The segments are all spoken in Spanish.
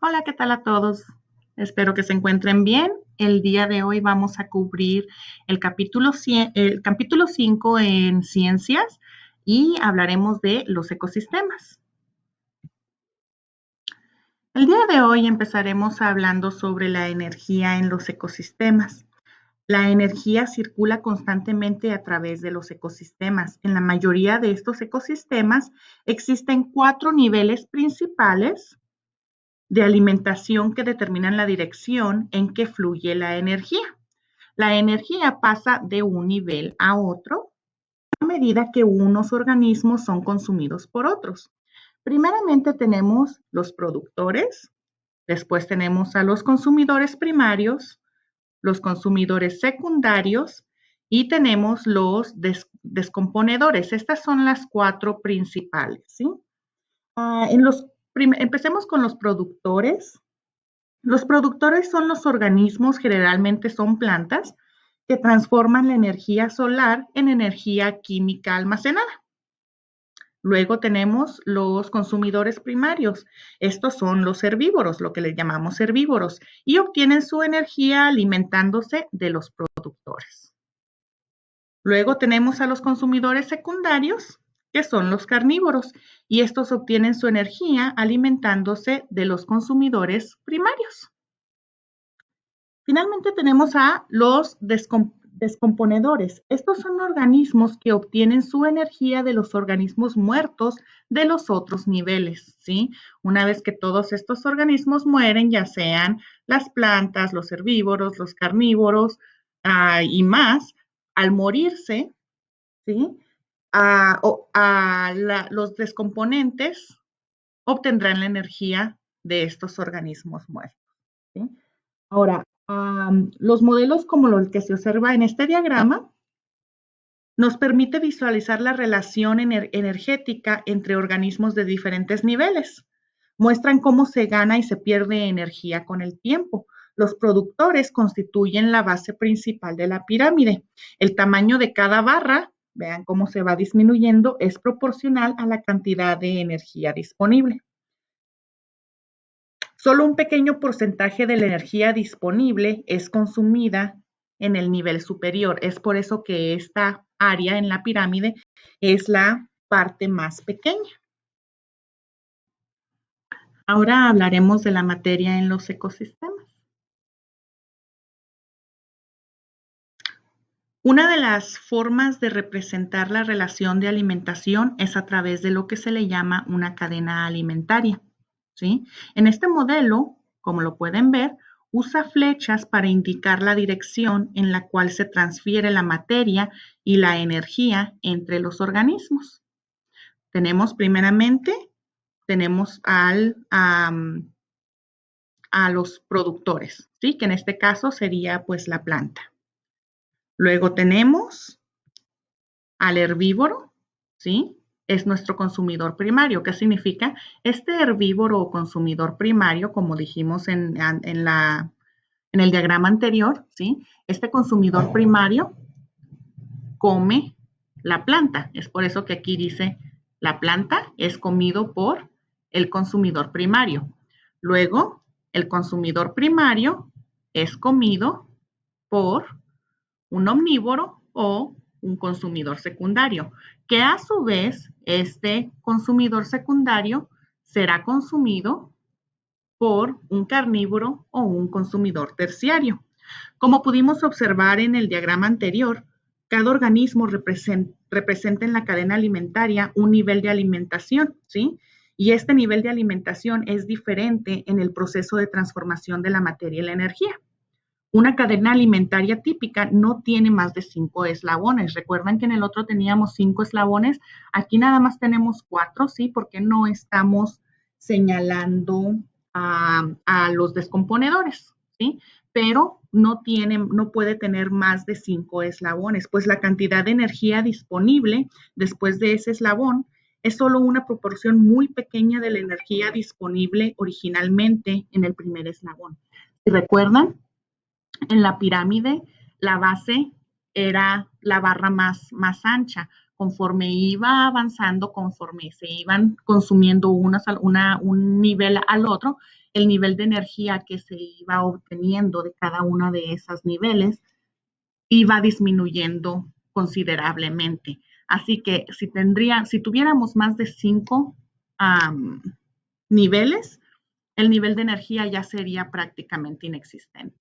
Hola, ¿qué tal a todos? Espero que se encuentren bien. El día de hoy vamos a cubrir el capítulo 5 en ciencias y hablaremos de los ecosistemas. El día de hoy empezaremos hablando sobre la energía en los ecosistemas. La energía circula constantemente a través de los ecosistemas. En la mayoría de estos ecosistemas existen 4 niveles principales de alimentación que determinan la dirección en que fluye la energía. La energía pasa de un nivel a otro a medida que unos organismos son consumidos por otros. Primeramente tenemos los productores, después tenemos a los consumidores primarios, los consumidores secundarios y tenemos los descomponedores. Estas son las 4 principales, ¿sí? Empecemos con los productores. Los productores son los organismos, generalmente son plantas, que transforman la energía solar en energía química almacenada. Luego tenemos los consumidores primarios. Estos son los herbívoros, lo que les llamamos herbívoros, y obtienen su energía alimentándose de los productores. Luego tenemos a los consumidores secundarios, que son los carnívoros, y estos obtienen su energía alimentándose de los consumidores primarios. Finalmente tenemos a los descomponedores. Estos son organismos que obtienen su energía de los organismos muertos de los otros niveles, ¿sí? Una vez que todos estos organismos mueren, ya sean las plantas, los herbívoros, los carnívoros y más, al morirse, ¿sí? Los descomponentes obtendrán la energía de estos organismos muertos, ¿sí? Ahora, los modelos como los que se observa en este diagrama nos permite visualizar la relación energética entre organismos de diferentes niveles. Muestran cómo se gana y se pierde energía con el tiempo. Los productores constituyen la base principal de la pirámide. El tamaño de cada barra, vean cómo se va disminuyendo, es proporcional a la cantidad de energía disponible. Solo un pequeño porcentaje de la energía disponible es consumida en el nivel superior. Es por eso que esta área en la pirámide es la parte más pequeña. Ahora hablaremos de la materia en los ecosistemas. Una de las formas de representar la relación de alimentación es a través de lo que se le llama una cadena alimentaria, ¿sí? En este modelo, como lo pueden ver, usa flechas para indicar la dirección en la cual se transfiere la materia y la energía entre los organismos. Tenemos a los productores, ¿sí? Que en este caso sería pues la planta. Luego tenemos al herbívoro, ¿sí? Es nuestro consumidor primario. ¿Qué significa? Este herbívoro o consumidor primario, como dijimos en el diagrama anterior, ¿sí? Este consumidor primario come la planta. Es por eso que aquí dice la planta es comido por el consumidor primario. Luego, el consumidor primario es comido por un omnívoro o un consumidor secundario, que a su vez este consumidor secundario será consumido por un carnívoro o un consumidor terciario. Como pudimos observar en el diagrama anterior, cada organismo representa en la cadena alimentaria un nivel de alimentación, ¿sí? Y este nivel de alimentación es diferente en el proceso de transformación de la materia y la energía. Una cadena alimentaria típica no tiene más de 5 eslabones. Recuerdan que en el otro teníamos 5 eslabones, aquí nada más tenemos 4, ¿sí? Porque no estamos señalando a los descomponedores, ¿sí? Pero no puede tener más de 5 eslabones, pues la cantidad de energía disponible después de ese eslabón es solo una proporción muy pequeña de la energía disponible originalmente en el primer eslabón. ¿Sí recuerdan? En la pirámide, la base era la barra más ancha. conforme iba avanzando, conforme se iban consumiendo un nivel al otro, el nivel de energía que se iba obteniendo de cada uno de esos niveles iba disminuyendo considerablemente. Así que si tuviéramos más de 5 niveles, el nivel de energía ya sería prácticamente inexistente.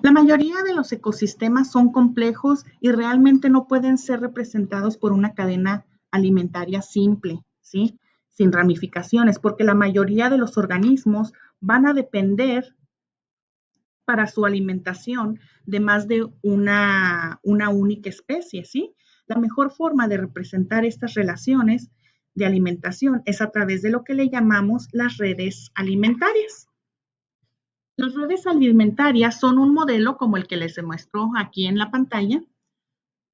La mayoría de los ecosistemas son complejos y realmente no pueden ser representados por una cadena alimentaria simple, ¿sí? Sin ramificaciones, porque la mayoría de los organismos van a depender para su alimentación de más de una única especie, ¿sí? La mejor forma de representar estas relaciones de alimentación es a través de lo que le llamamos las redes alimentarias. Las redes alimentarias son un modelo como el que les muestro aquí en la pantalla.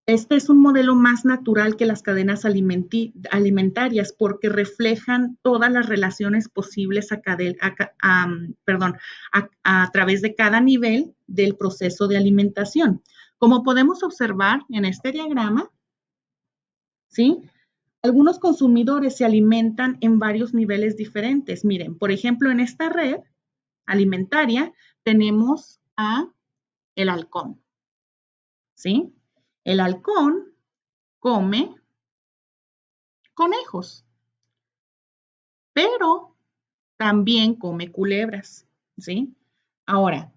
Este es un modelo más natural que las cadenas alimentarias porque reflejan todas las relaciones posibles a través de cada nivel del proceso de alimentación. Como podemos observar en este diagrama, ¿sí? Algunos consumidores se alimentan en varios niveles diferentes. Miren, por ejemplo, en esta red alimentaria tenemos a el halcón, ¿sí? El halcón come conejos, pero también come culebras, ¿sí? Ahora,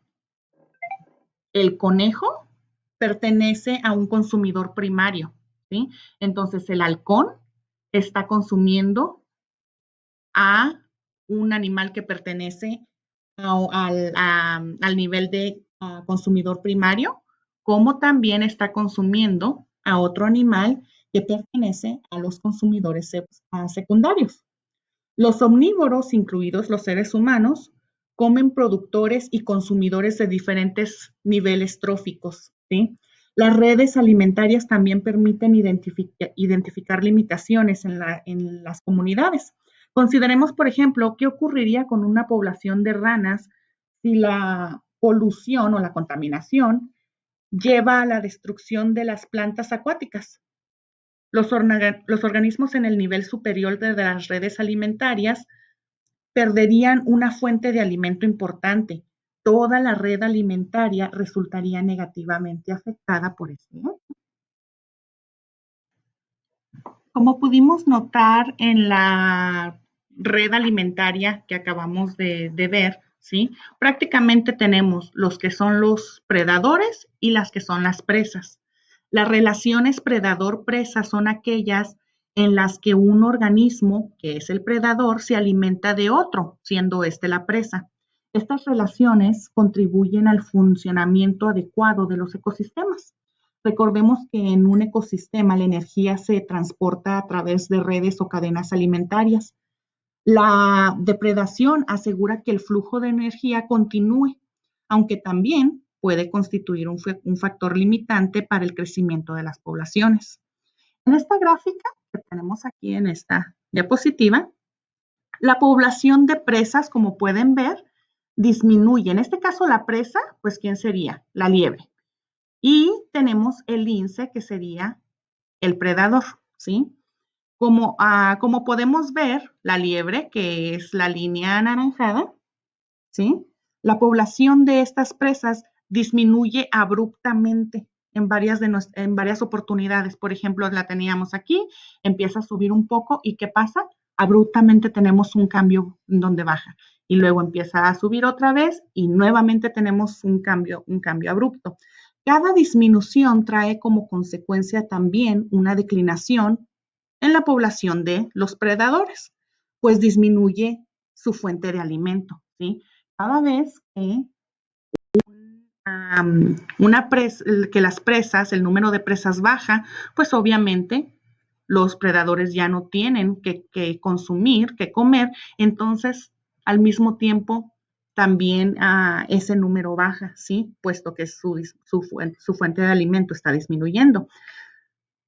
el conejo pertenece a un consumidor primario, ¿sí? Entonces, el halcón está consumiendo a un animal que pertenece al nivel de consumidor primario, como también está consumiendo a otro animal que pertenece a los consumidores secundarios. Los omnívoros, incluidos los seres humanos, comen productores y consumidores de diferentes niveles tróficos, ¿sí? Las redes alimentarias también permiten identificar limitaciones en las comunidades. Consideremos, por ejemplo, qué ocurriría con una población de ranas si la polución o la contaminación lleva a la destrucción de las plantas acuáticas. Los organismos en el nivel superior de las redes alimentarias perderían una fuente de alimento importante. Toda la red alimentaria resultaría negativamente afectada por esto. Como pudimos notar en la red alimentaria que acabamos de ver, ¿sí? Prácticamente tenemos los que son los predadores y las que son las presas. Las relaciones predador-presa son aquellas en las que un organismo, que es el predador, se alimenta de otro, siendo este la presa. Estas relaciones contribuyen al funcionamiento adecuado de los ecosistemas. Recordemos que en un ecosistema la energía se transporta a través de redes o cadenas alimentarias. La depredación asegura que el flujo de energía continúe, aunque también puede constituir un factor limitante para el crecimiento de las poblaciones. En esta gráfica que tenemos aquí en esta diapositiva, la población de presas, como pueden ver, disminuye. En este caso, la presa, pues, ¿quién sería? La liebre. Y tenemos el lince, que sería el predador, ¿sí? Como podemos ver, la liebre, que es la línea anaranjada, ¿sí? La población de estas presas disminuye abruptamente en varias oportunidades. Por ejemplo, la teníamos aquí, empieza a subir un poco y ¿qué pasa? Abruptamente tenemos un cambio donde baja y luego empieza a subir otra vez y nuevamente tenemos un cambio abrupto. Cada disminución trae como consecuencia también una declinación en la población de los predadores, pues disminuye su fuente de alimento, ¿sí? Cada vez que que las presas, el número de presas baja, pues obviamente los predadores ya no tienen que consumir, que comer, entonces al mismo tiempo también ese número baja, ¿sí? Puesto que su fuente de alimento está disminuyendo.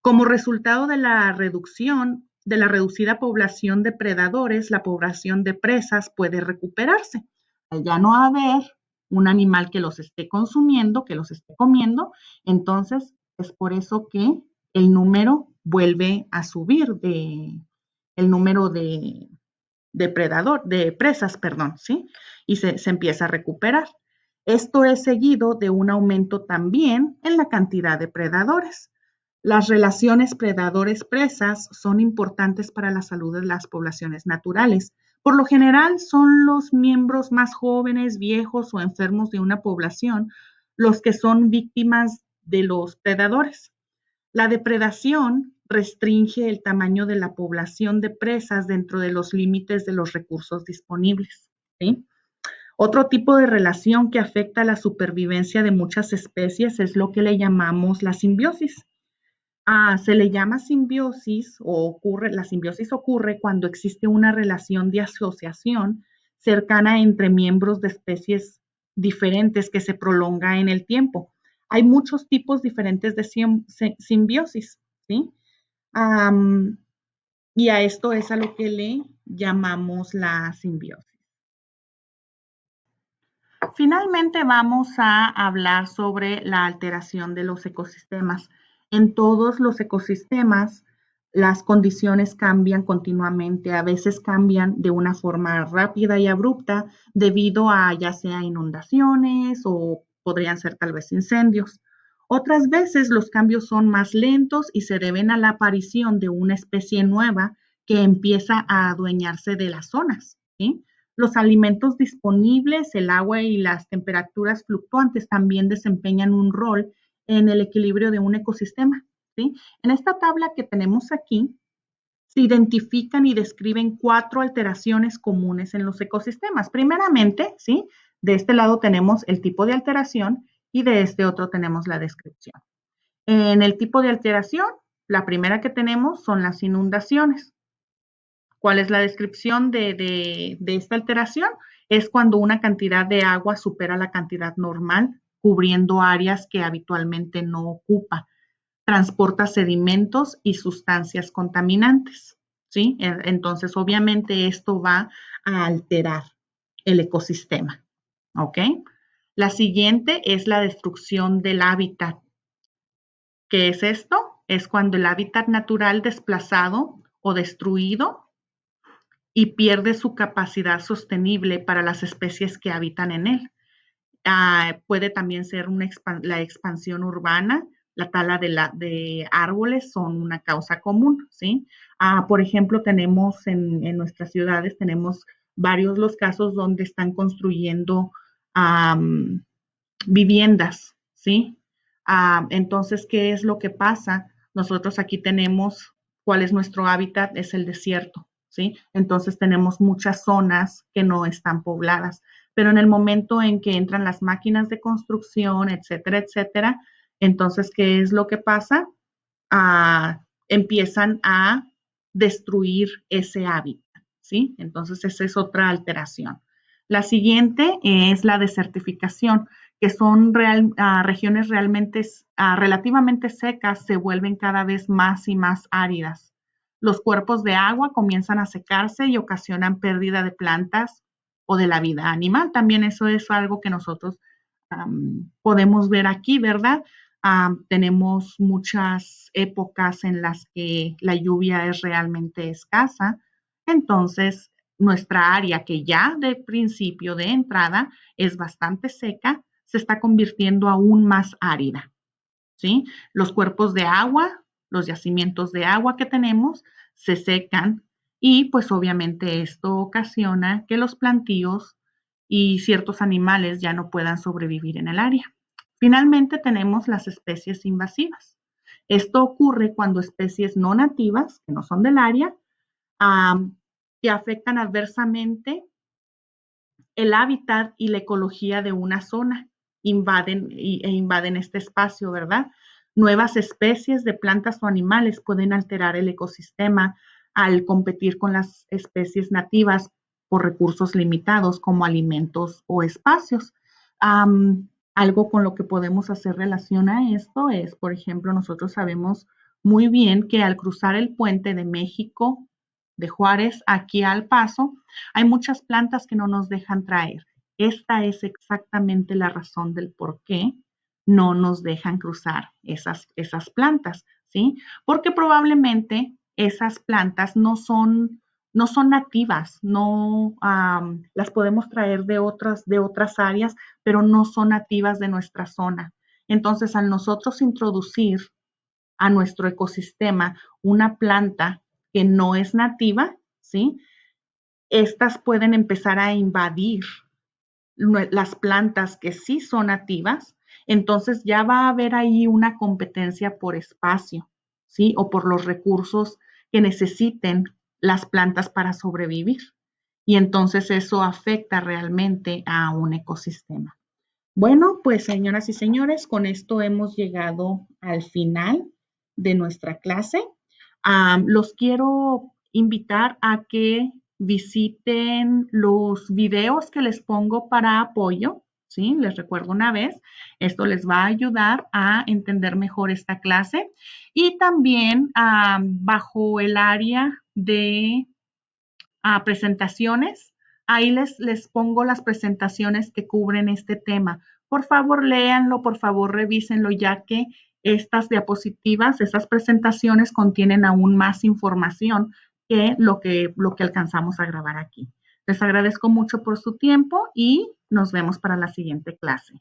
Como resultado de la reducción, de la reducida población de predadores, la población de presas puede recuperarse. Al ya no haber un animal que los esté consumiendo, que los esté comiendo, entonces es por eso que el número vuelve a subir el número de presas, perdón, ¿sí? Y se empieza a recuperar. Esto es seguido de un aumento también en la cantidad de predadores. Las relaciones predadores-presas son importantes para la salud de las poblaciones naturales. Por lo general, son los miembros más jóvenes, viejos o enfermos de una población los que son víctimas de los predadores. La depredación restringe el tamaño de la población de presas dentro de los límites de los recursos disponibles, ¿sí? Otro tipo de relación que afecta a la supervivencia de muchas especies es lo que le llamamos la simbiosis. Se le llama simbiosis la simbiosis ocurre cuando existe una relación de asociación cercana entre miembros de especies diferentes que se prolonga en el tiempo. Hay muchos tipos diferentes de simbiosis, ¿sí? Um, y a esto es a lo que le llamamos la simbiosis. Finalmente vamos a hablar sobre la alteración de los ecosistemas. En todos los ecosistemas, las condiciones cambian continuamente, a veces cambian de una forma rápida y abrupta debido a ya sea inundaciones o podrían ser tal vez incendios. Otras veces los cambios son más lentos y se deben a la aparición de una especie nueva que empieza a adueñarse de las zonas, ¿sí? Los alimentos disponibles, el agua y las temperaturas fluctuantes también desempeñan un rol en el equilibrio de un ecosistema, ¿sí? En esta tabla que tenemos aquí, se identifican y describen 4 alteraciones comunes en los ecosistemas. Primeramente, ¿sí? De este lado tenemos el tipo de alteración y de este otro tenemos la descripción. En el tipo de alteración, la primera que tenemos son las inundaciones. ¿Cuál es la descripción de esta alteración? Es cuando una cantidad de agua supera la cantidad normal, cubriendo áreas que habitualmente no ocupa. Transporta sedimentos y sustancias contaminantes, ¿sí? Entonces, obviamente, esto va a alterar el ecosistema, ¿ok? La siguiente es la destrucción del hábitat. ¿Qué es esto? Es cuando el hábitat natural desplazado o destruido y pierde su capacidad sostenible para las especies que habitan en él. Puede también ser la expansión urbana, la tala de árboles son una causa común, ¿sí? Por ejemplo, tenemos en nuestras ciudades, tenemos varios los casos donde están construyendo viviendas, ¿sí? Entonces, ¿qué es lo que pasa? Nosotros aquí tenemos, ¿cuál es nuestro hábitat? Es el desierto, ¿sí? Entonces tenemos muchas zonas que no están pobladas, pero en el momento en que entran las máquinas de construcción, etcétera, etcétera, entonces, ¿qué es lo que pasa? Empiezan a destruir ese hábitat, ¿sí? Entonces, esa es otra alteración. La siguiente es la desertificación, que son regiones relativamente secas, se vuelven cada vez más y más áridas. Los cuerpos de agua comienzan a secarse y ocasionan pérdida de plantas o de la vida animal. También eso es algo que nosotros podemos ver aquí, ¿verdad? Tenemos muchas épocas en las que la lluvia es realmente escasa. Entonces, nuestra área que ya de principio de entrada es bastante seca, se está convirtiendo aún más árida, ¿sí? Los cuerpos de agua, los yacimientos de agua que tenemos se secan y pues obviamente esto ocasiona que los plantíos y ciertos animales ya no puedan sobrevivir en el área. Finalmente tenemos las especies invasivas. Esto ocurre cuando especies no nativas, que no son del área, que afectan adversamente el hábitat y la ecología de una zona, invaden este espacio, ¿verdad? Nuevas especies de plantas o animales pueden alterar el ecosistema al competir con las especies nativas por recursos limitados como alimentos o espacios. Algo con lo que podemos hacer relación a esto es, por ejemplo, nosotros sabemos muy bien que al cruzar el puente de México, de Juárez, aquí al Paso, hay muchas plantas que no nos dejan traer. Esta es exactamente la razón del por qué no nos dejan cruzar esas plantas. ¿sí? Porque probablemente esas plantas no son nativas, no las podemos traer de otras áreas, pero no son nativas de nuestra zona. Entonces, al nosotros introducir a nuestro ecosistema una planta que no es nativa, ¿sí? Estas pueden empezar a invadir las plantas que sí son nativas, entonces ya va a haber ahí una competencia por espacio, ¿sí? O por los recursos que necesiten las plantas para sobrevivir. Y entonces eso afecta realmente a un ecosistema. Bueno, pues señoras y señores, con esto hemos llegado al final de nuestra clase. Los quiero invitar a que visiten los videos que les pongo para apoyo, ¿sí? Les recuerdo una vez, esto les va a ayudar a entender mejor esta clase y también bajo el área de presentaciones. Ahí les pongo las presentaciones que cubren este tema. Por favor, léanlo, por favor, revísenlo, ya que estas diapositivas, estas presentaciones contienen aún más información que lo que alcanzamos a grabar aquí. Les agradezco mucho por su tiempo y nos vemos para la siguiente clase.